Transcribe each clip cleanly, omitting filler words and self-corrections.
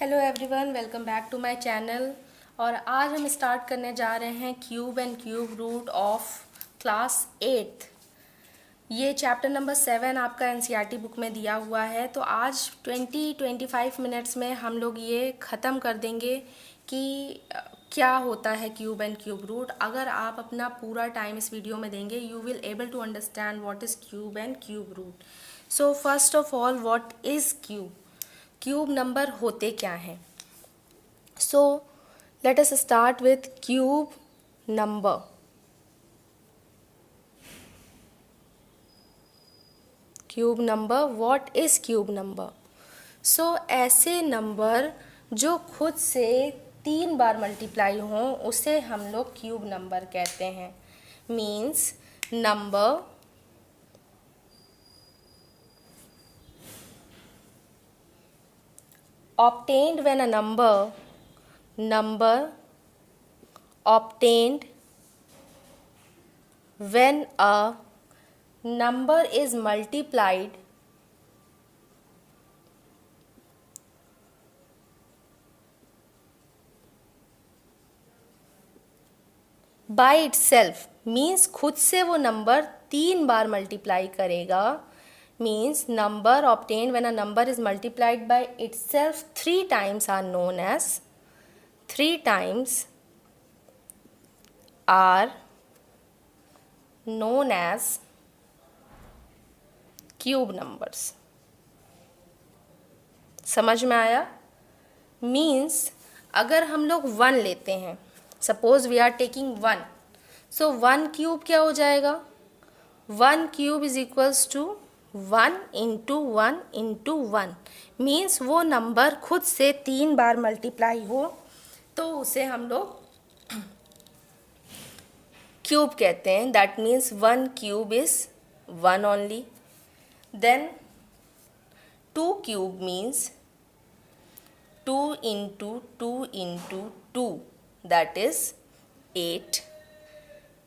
Hello everyone, welcome back to my channel. और आज हम स्टार्ट करने जा रहे हैं cube and cube root of class 8। ये चैप्टर नंबर 7 आपका एनसीईआरटी बुक में दिया हुआ है। तो आज 20-25 मिनट्स में हम लोग ये ख़त्म कर देंगे कि क्या होता है क्यूब एंड क्यूब रूट। अगर आप अपना पूरा टाइम इस वीडियो में देंगे, you will able to understand what is cube and cube root. So first of all, what is cube? Cube number होते क्या हैं? So let us start with cube number. Cube number, what is cube number? So ऐसे number जो खुद से 3 बार multiply हों उसे हम लोग क्यूब नंबर कहते हैं। Means number obtained when a number obtained when a number is multiplied by itself, means खुद से वो नंबर 3 बार मल्टीप्लाई करेगा। Means number obtained when a number is multiplied by itself 3 times are known as 3 times are known as cube numbers. समझ में आया? Means अगर हम लोग 1 लेते हैं, suppose we are taking 1, so 1 cube क्या हो जाएगा? 1 cube is equals to 1 into 1 into 1। Means वो नंबर खुद से 3 बार मल्टीप्लाई हो तो उसे हम लोग क्यूब कहते हैं। That means 1 cube is 1 only. Then 2 cube means 2 into 2 into 2, that is 8.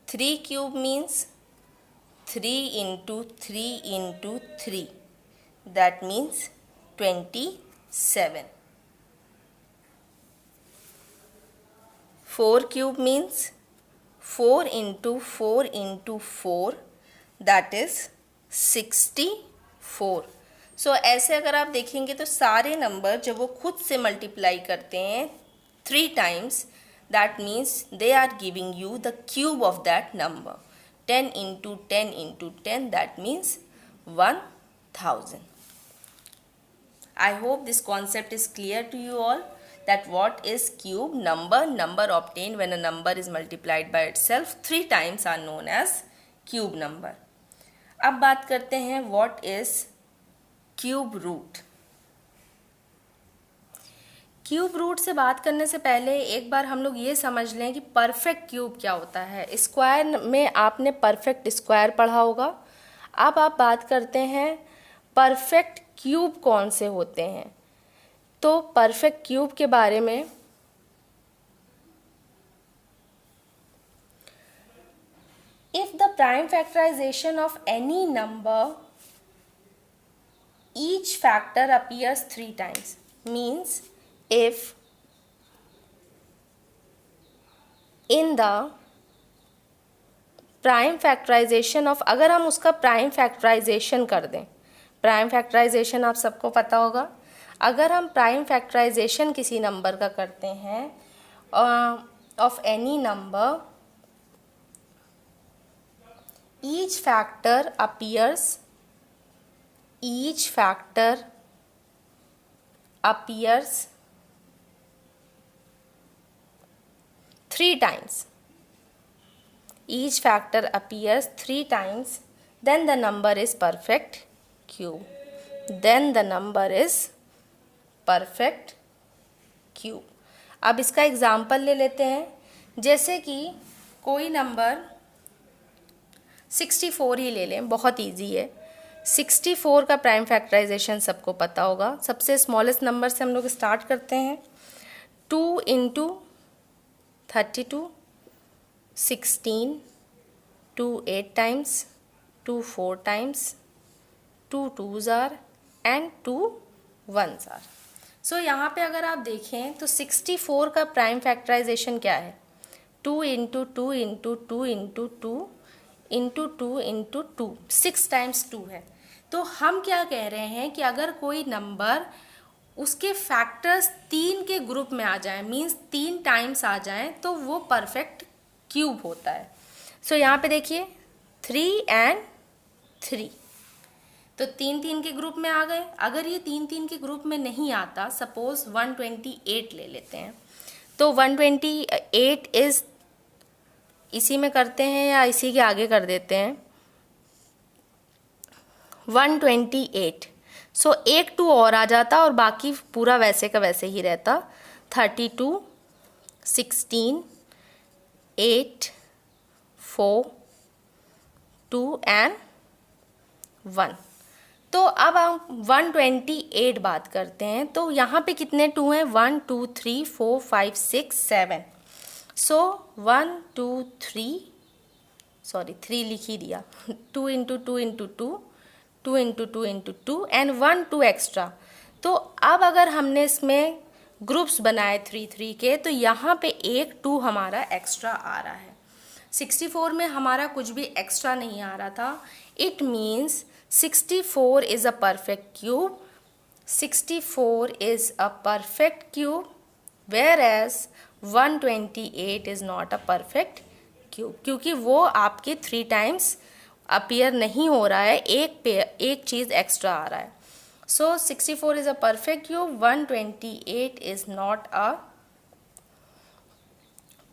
3 cube means 3 into 3 into 3, that means 27. 4 cube means 4 into 4 into 4, that is 64. सो ऐसे अगर आप देखेंगे तो सारे नंबर जब वो खुद से मल्टीप्लाई करते हैं 3 times, that means they are giving you the cube of that number. 10 into 10 into 10, that means 1000. I hope this concept is clear to you all, that what is cube number? Number obtained when a number is multiplied by itself 3 times are known as cube number. अब बात करते हैं what is cube root. Cube root से बात करने से पहले एक बार हम लोग ये समझ लें कि परफेक्ट क्यूब क्या होता है। स्क्वायर में आपने परफेक्ट स्क्वायर पढ़ा होगा। अब आप बात करते हैं परफेक्ट क्यूब कौन से होते हैं। तो परफेक्ट क्यूब के बारे में if the prime factorization of any number each factor appears 3 times, means if in the prime factorization of, अगर हम उसका प्राइम फैक्टराइजेशन कर दें, प्राइम फैक्टराइजेशन आप सबको पता होगा। अगर हम प्राइम फैक्टराइजेशन किसी नंबर का करते हैं of any number, each factor appears 3 times. Each factor appears 3 times, then the number is perfect cube. Then the number is perfect cube. अब इसका एग्जाम्पल ले लेते हैं। जैसे कि कोई नंबर 64 ही ले लें, बहुत इजी है। 64 का प्राइम फैक्टराइजेशन सबको पता होगा। सबसे स्मॉलेस्ट नंबर से हम लोग स्टार्ट करते हैं। 2 into 32, 16, 2 8 times, 2 4 times, 2 2s are and 2 1s are. सो यहाँ पे अगर आप देखें तो 64 का प्राइम फैक्टराइजेशन क्या है, 2 into 2 into 2 into 2 into 2 into 2, 6 times 2 है। तो हम क्या कह रहे हैं कि अगर कोई नंबर उसके फैक्टर्स 3 के ग्रुप में आ जाए, मीन्स 3 टाइम्स आ जाए, तो वो परफेक्ट क्यूब होता है। सो यहाँ पे देखिए 3 एंड 3, तो 3 3 के ग्रुप में आ गए। अगर ये 3 3 के ग्रुप में नहीं आता, सपोज 128 ले लेते हैं, तो 128 इज, इसी में करते हैं या इसी के आगे कर देते हैं, 128। सो एक 2 और आ जाता और बाकी पूरा वैसे का वैसे ही रहता, 32, 16, 8, 4, 2 एंड 1। तो अब हम 128 बात करते हैं, तो यहाँ पे कितने 2 हैं, 1 2 3 4 5 6 7। सो 1 2 3, सॉरी 3 लिख ही दिया, 2 into 2 into 2, 2 into 2 into 2 and 1 2 extra. तो अब अगर हमने इसमें ग्रुप्स बनाए 3 3 के, तो यहाँ पे एक 2 हमारा एक्स्ट्रा आ रहा है। 64 में हमारा कुछ भी एक्स्ट्रा नहीं आ रहा था। It means 64 is a perfect cube. 64 is a perfect cube, whereas 128 is not a perfect cube, क्योंकि वो आपके 3 टाइम्स अपीयर नहीं हो रहा है, एक चीज़ एक्स्ट्रा आ रहा है। सो 64 is a perfect cube, 128 is not a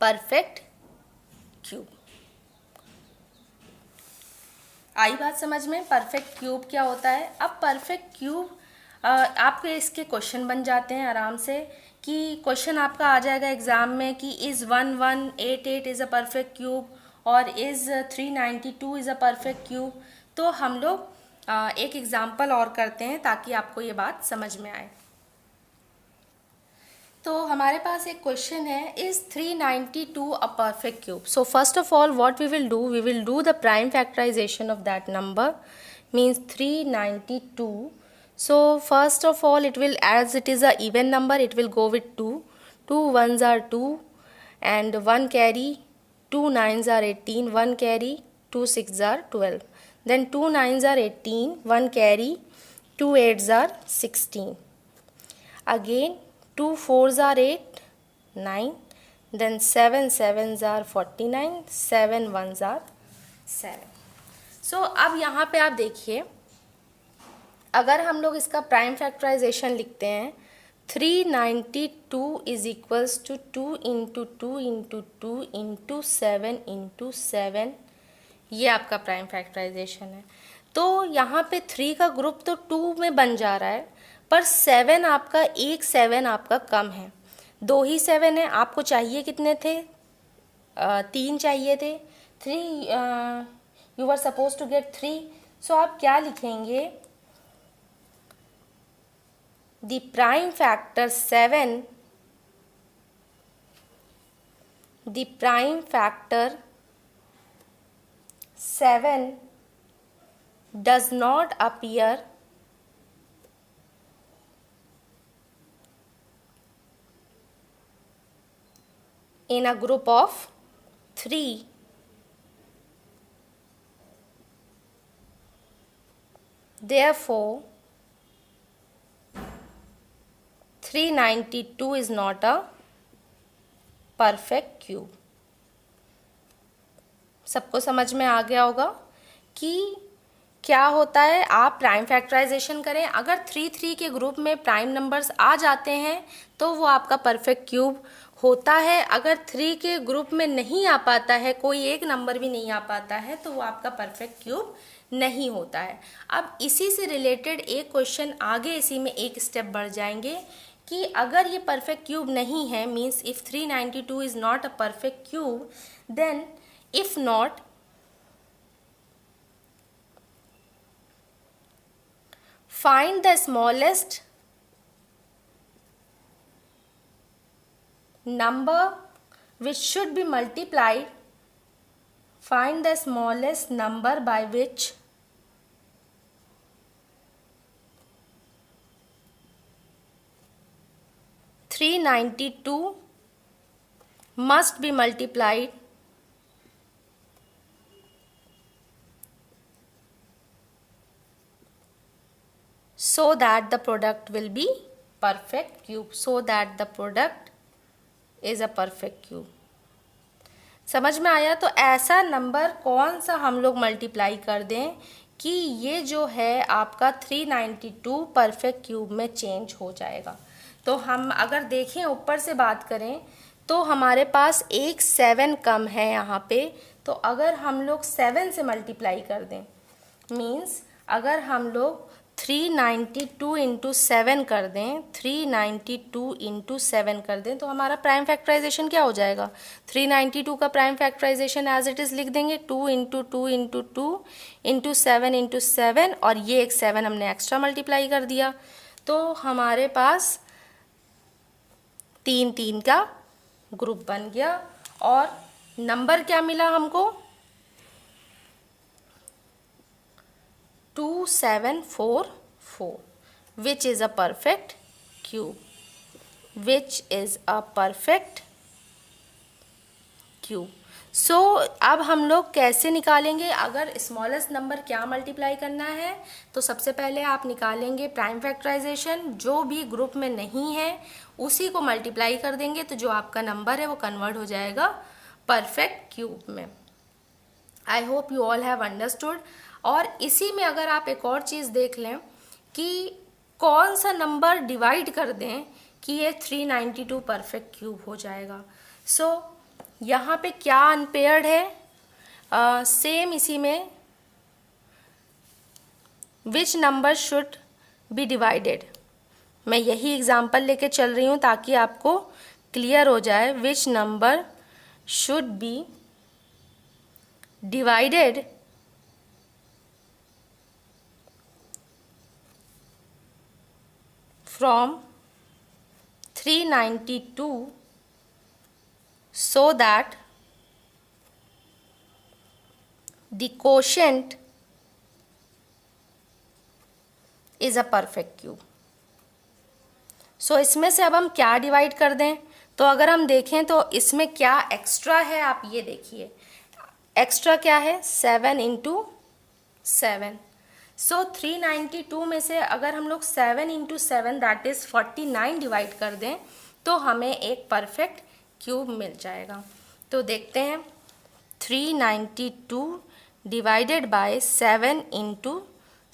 perfect cube. आई बात समझ में, परफेक्ट क्यूब क्या होता है। अब परफेक्ट क्यूब आपके इसके क्वेश्चन बन जाते हैं आराम से, कि क्वेश्चन आपका आ जाएगा एग्जाम में कि is 1188 is a perfect cube और is 392 is a perfect cube. तो हम लोग एक एग्जाम्पल और करते हैं ताकि आपको ये बात समझ में आए। तो हमारे पास एक क्वेश्चन है, is 392 a perfect cube. So first of all what we will do the prime factorization of that number, means 392। So first of all it will, as it is a even number, it will go with 2 1s are 2 and 1 carry, 2 9s are 18, 1 carry, 2 6s are 12, then 2 9s are 18, 1 carry, 2 8s are 16, again 2 4s are 8, 9, then 7 7s are 49, 7 1s are 7. So अब यहाँ पे आप देखिए, अगर हम लोग इसका prime factorisation लिखते हैं, 392 is equals to 2 into 2 into 2 into 7 into 7, ये आपका प्राइम फैक्टराइजेशन है। तो यहाँ पे 3 का ग्रुप तो 2 में बन जा रहा है, पर 7 आपका, एक 7 आपका कम है, 2 ही 7 है। आपको चाहिए कितने थे, 3 चाहिए थे, 3, you are suppose to get 3। So आप क्या लिखेंगे, the prime factor 7, the prime factor 7 does not appear in a group of 3, therefore 392 is not a perfect cube. सबको समझ में आ गया होगा कि क्या होता है। आप प्राइम फैक्टराइजेशन करें, अगर 3 3 के ग्रुप में प्राइम नंबर्स आ जाते हैं तो वो आपका परफेक्ट क्यूब होता है। अगर 3 के ग्रुप में नहीं आ पाता है, कोई एक नंबर भी नहीं आ पाता है, तो वो आपका परफेक्ट क्यूब नहीं होता है। अब इसी से रिलेटेड एक क्वेश्चन आगे, इसी में एक स्टेप बढ़ जाएंगे कि अगर ये परफेक्ट क्यूब नहीं है, means if 392 is not a perfect cube, then if not, find the smallest number which should be multiplied, find the smallest number by which 392 must be multiplied so that the product will be perfect cube. So that the product is a perfect cube. समझ में आया? तो ऐसा number कौन सा हम लोग multiply कर दें कि ये जो है आपका 392 परफेक्ट क्यूब में चेंज हो जाएगा। तो हम अगर देखें ऊपर से बात करें तो हमारे पास एक 7 कम है यहाँ पे। तो अगर हम लोग 7 से मल्टीप्लाई कर दें, मीन्स अगर हम लोग 392 इंटू 7 कर दें, 392 इंटू 7 कर दें, तो हमारा प्राइम फैक्टराइजेशन क्या हो जाएगा? 392 का prime factorization as it is लिख देंगे, 2 इंटू 2 इंटू 2 इंटू 7 इंटू 7, और ये एक 7 हमने एक्स्ट्रा मल्टीप्लाई कर दिया। तो हमारे पास 3 3 का ग्रुप बन गया और नंबर क्या मिला हमको? 2744, which is a perfect cube, which is a perfect cube. सो अब हम लोग कैसे निकालेंगे? अगर स्मॉलेस्ट नंबर क्या मल्टीप्लाई करना है तो सबसे पहले आप निकालेंगे प्राइम फैक्टराइजेशन। जो भी ग्रुप में नहीं है उसी को मल्टीप्लाई कर देंगे, तो जो आपका नंबर है वो कन्वर्ट हो जाएगा परफेक्ट क्यूब में। I hope you all have understood. और इसी में अगर आप एक और चीज़ देख लें कि कौन सा नंबर डिवाइड कर दें कि ये 392 परफेक्ट क्यूब हो जाएगा। सो यहाँ पे क्या अनपेयर्ड है? सेम इसी में which number should be divided, मैं यही एग्जाम्पल लेके चल रही हूँ ताकि आपको क्लियर हो जाए। Which number should be divided from 392 so that the quotient is a perfect cube. सो इसमें से अब हम क्या डिवाइड कर दें? तो अगर हम देखें तो इसमें क्या एक्स्ट्रा है, आप ये देखिए। एक्स्ट्रा क्या है? 7 इंटू 7। सो 392 में से अगर हम लोग 7 इंटू 7 दैट इज़ 49 डिवाइड कर दें तो हमें एक परफेक्ट क्यूब मिल जाएगा। तो देखते हैं, 392 डिवाइडेड बाय 7 इंटू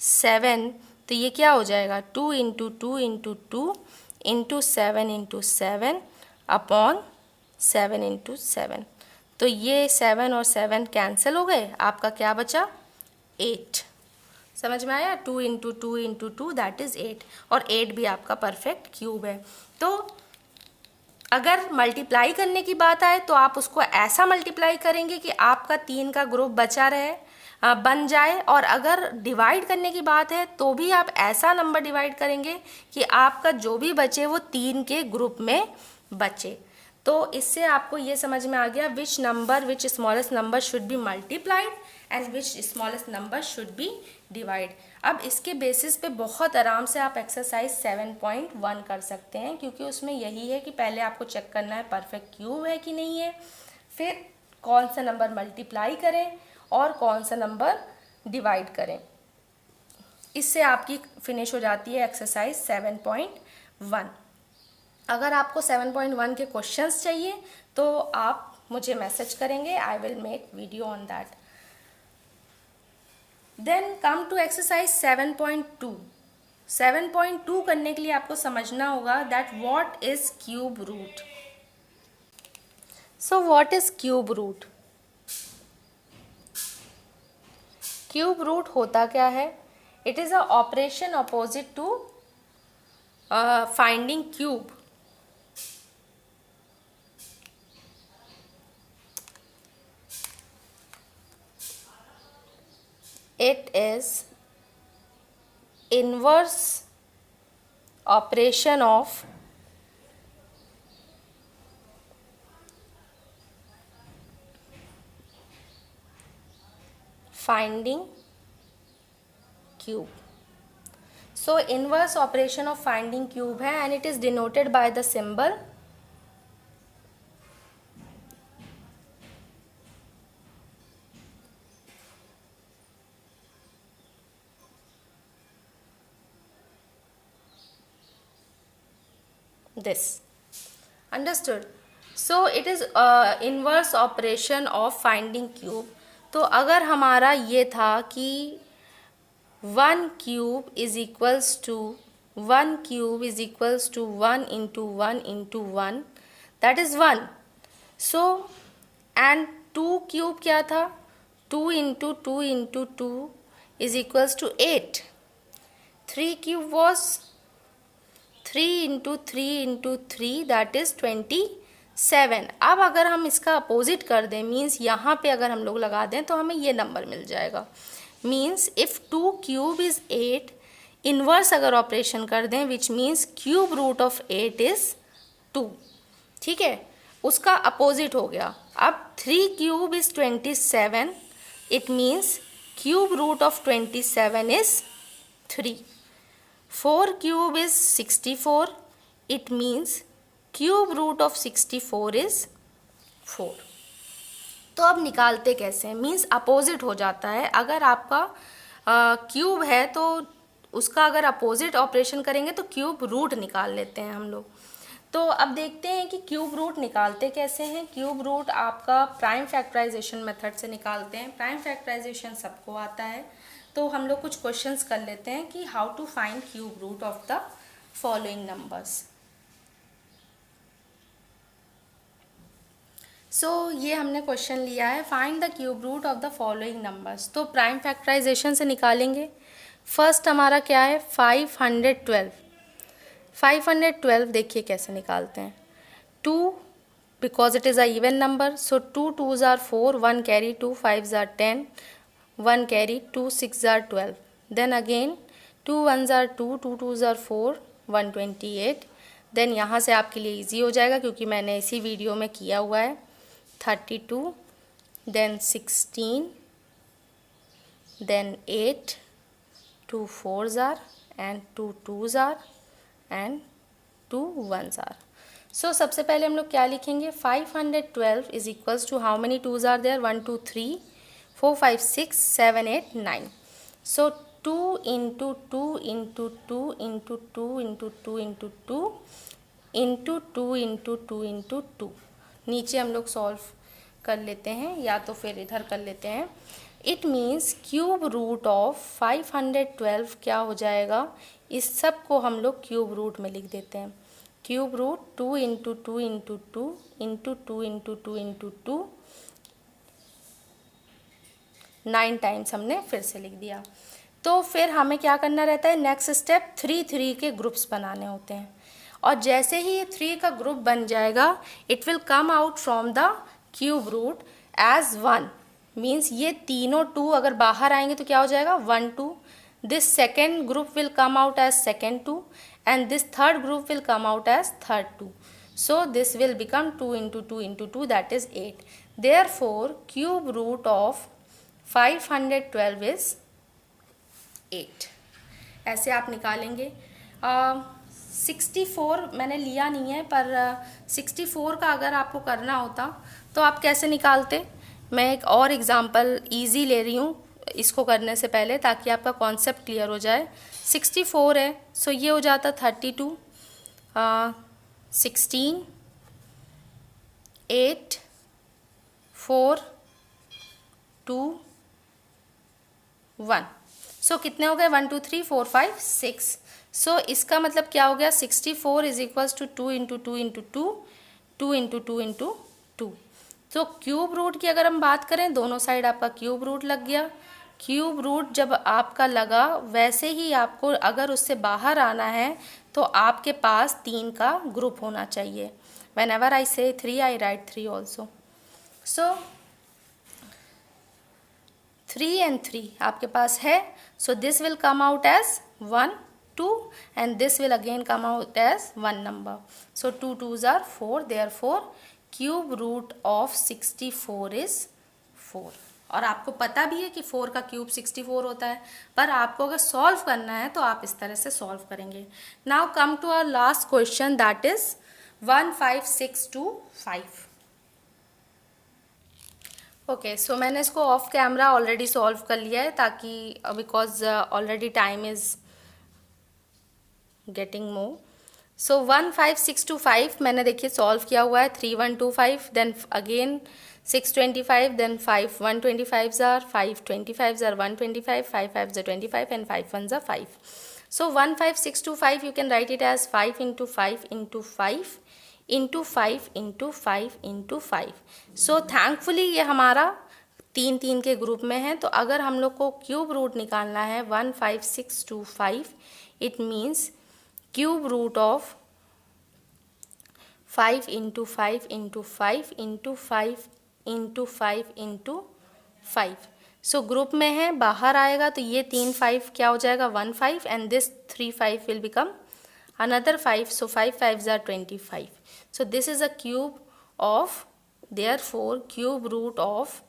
7, तो ये क्या हो जाएगा? 2 into 2 into 2 into 7 into 7 upon 7 into 7। तो ये 7 और 7 कैंसिल हो गए, आपका क्या बचा? 8। समझ में आया? 2 इंटू 2 इंटू 2 दैट इज़ 8, और 8 भी आपका परफेक्ट क्यूब है। तो अगर मल्टीप्लाई करने की बात आए तो आप उसको ऐसा मल्टीप्लाई करेंगे कि आपका 3 का ग्रुप बचा रहे, बन जाए। और अगर डिवाइड करने की बात है तो भी आप ऐसा नंबर डिवाइड करेंगे कि आपका जो भी बचे वो 3 के ग्रुप में बचे। तो इससे आपको ये समझ में आ गया which number, which smallest number should be multiplied and which smallest number should be divide. अब इसके बेसिस पे बहुत आराम से आप एक्सरसाइज 7.1 कर सकते हैं, क्योंकि उसमें यही है कि पहले आपको चेक करना है परफेक्ट क्यूब है कि नहीं है, फिर कौन सा नंबर मल्टीप्लाई करें और कौन सा नंबर डिवाइड करें। इससे आपकी फिनिश हो जाती है एक्सरसाइज 7.1। अगर आपको 7.1 के क्वेश्चंस चाहिए तो आप मुझे मैसेज करेंगे, I will make video on that. Then come to exercise 7.2। 7.2 करने के लिए आपको समझना होगा that what is cube root. So what is cube root? Cube root होता क्या है? It is a operation opposite to finding cube. It is inverse operation of finding cube. So inverse operation of finding cube है and it is denoted by the symbol this. Understood? So it is inverse operation of finding cube. तो अगर हमारा ये था कि 1 cube is equals to 1 into 1 into 1, that is 1. So and 2 cube क्या था, 2 into 2 into 2 is equals to 8. 3 cube was 3 into 3 into 3, that is 27. अब अगर हम इसका अपोजिट कर दें, मीन्स यहाँ पे अगर हम लोग लगा दें तो हमें ये नंबर मिल जाएगा. Means if 2 cube is 8, inverse अगर ऑपरेशन कर दें which means cube root of 8 is 2. ठीक है, उसका अपोजिट हो गया. अब 3 cube is 27, it means cube root of 27 is 3. 4 cube is 64, it means cube root of 64 is 4. तो अब निकालते कैसे, मीन्स अपोजिट हो जाता है. अगर आपका क्यूब है तो उसका अगर अपोजिट ऑपरेशन करेंगे तो क्यूब रूट निकाल लेते हैं हम लोग. तो अब देखते हैं कि क्यूब रूट निकालते कैसे हैं. क्यूब रूट आपका प्राइम फैक्टराइजेशन मेथड से निकालते हैं. प्राइम फैक्टराइजेशन सबको आता है. तो हम लोग कुछ क्वेश्चंस कर लेते हैं कि how to find cube root of the following numbers. So ये हमने क्वेश्चन लिया है, find the cube root of the following numbers. तो प्राइम फैक्टराइजेशन से निकालेंगे. फर्स्ट हमारा क्या है, 512. 512 देखिए कैसे निकालते हैं. 2 because it is a even number, so 2 2s are 4, 1 carry 2, 5s are 10, 1 carry 2, 6s are 12. Then again 2 1s are 2, 2 2s are 4, 128. Then यहाँ से आपके लिए इजी हो जाएगा क्योंकि मैंने इसी वीडियो में किया हुआ है. 32, then 16, then 8, 2 4s are and 2 2s are and 2 1s are. So सबसे पहले हम लोग क्या लिखेंगे, 512 is equals to how many 2s are there, 1 2 3 4 5 6 7 8 9. So 2 into 2 into 2 into 2 into 2 into 2 into 2 into 2 into 2. नीचे हम लोग सॉल्व कर लेते हैं या तो फिर इधर कर लेते हैं. It means cube root of 512 क्या हो जाएगा, इस सब को हम लोग क्यूब रूट में लिख देते हैं. Cube root 2 into 2 into 2 into 2 into 2 into 2, 9 times हमने फिर से लिख दिया. तो फिर हमें क्या करना रहता है, नेक्स्ट स्टेप 3 3 के ग्रुप्स बनाने होते हैं. और जैसे ही ये 3 का ग्रुप बन जाएगा, it will come out from the cube root as 1. Means ये तीनों 2 अगर बाहर आएंगे तो क्या हो जाएगा, 1 2. This second group will come out as second 2 and this third group will come out as third 2. So this will become 2 into 2 into 2, that is 8. Therefore cube root of 512 is 8. ऐसे आप निकालेंगे. 64 मैंने लिया नहीं है, पर 64 का अगर आपको करना होता तो आप कैसे निकालते. मैं एक और एग्जांपल इजी ले रही हूँ इसको करने से पहले, ताकि आपका कॉन्सेप्ट क्लियर हो जाए. 64 है, सो ये हो जाता 32, 16, 8, 4, 2, 1. सो कितने हो गए, 1 2 3 4 5 6. सो इसका मतलब क्या हो गया, 64 is equals to 2 into 2 into 2, 2 into 2 into 2. तो क्यूब रूट की अगर हम बात करें, दोनों साइड आपका क्यूब रूट लग गया. क्यूब रूट जब आपका लगा, वैसे ही आपको अगर उससे बाहर आना है तो आपके पास 3 का ग्रुप होना चाहिए. When ever I say 3 I write 3 also. So 3 and 3 आपके पास है. So this will come out as 1 2 and this will again come out as 1 number. So 2 2s are 4. Therefore cube root of 64 is 4. और आपको पता भी है कि 4 का क्यूब 64 होता है, पर आपको अगर सॉल्व करना है तो आप इस तरह से सॉल्व करेंगे। Now come to our last question, that is 15625। Okay, so मैंने इसको ऑफ कैमरा ऑलरेडी सॉल्व कर लिया है, ताकि because already time is getting more. So 15625 मैंने देखिए सॉल्व किया हुआ है। 3125, then again 625, then 5 125 are 5 25 are 125, 5 5 25 and 5 1 5। So 15625 you can write it as 5 into 5 into 5 into 5 into 5 into 5। So thankfully ये हमारा 3 3 के ग्रुप में है। तो अगर हम लोग को क्यूब रूट निकालना है 15625, it means cube root of 5 into 5 into 5 into 5 into 5 into 5। So group में है, बाहर आएगा तो ये 3 5 क्या हो जाएगा 1 5, and this 3 5 will become another 5, so 5 5s are 25. So this is a cube of, therefore cube root of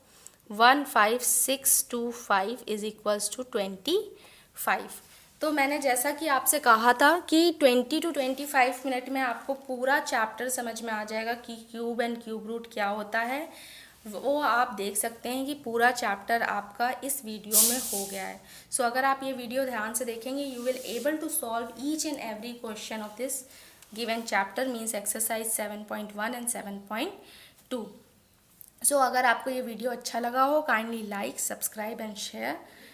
15625 is equals to 25. तो मैंने जैसा कि आपसे कहा था कि 20 to 25 मिनट में आपको पूरा चैप्टर समझ में आ जाएगा कि क्यूब एंड क्यूब रूट क्या होता है। वो आप देख सकते हैं कि पूरा चैप्टर आपका इस वीडियो में हो गया है। सो अगर आप ये वीडियो ध्यान से देखेंगे, you will able to solve each and every question of this given chapter, means exercise 7.1 and 7.2। सो अगर आपको ये वीडियो अच्छा लगा हो, kindly like, subscribe and share.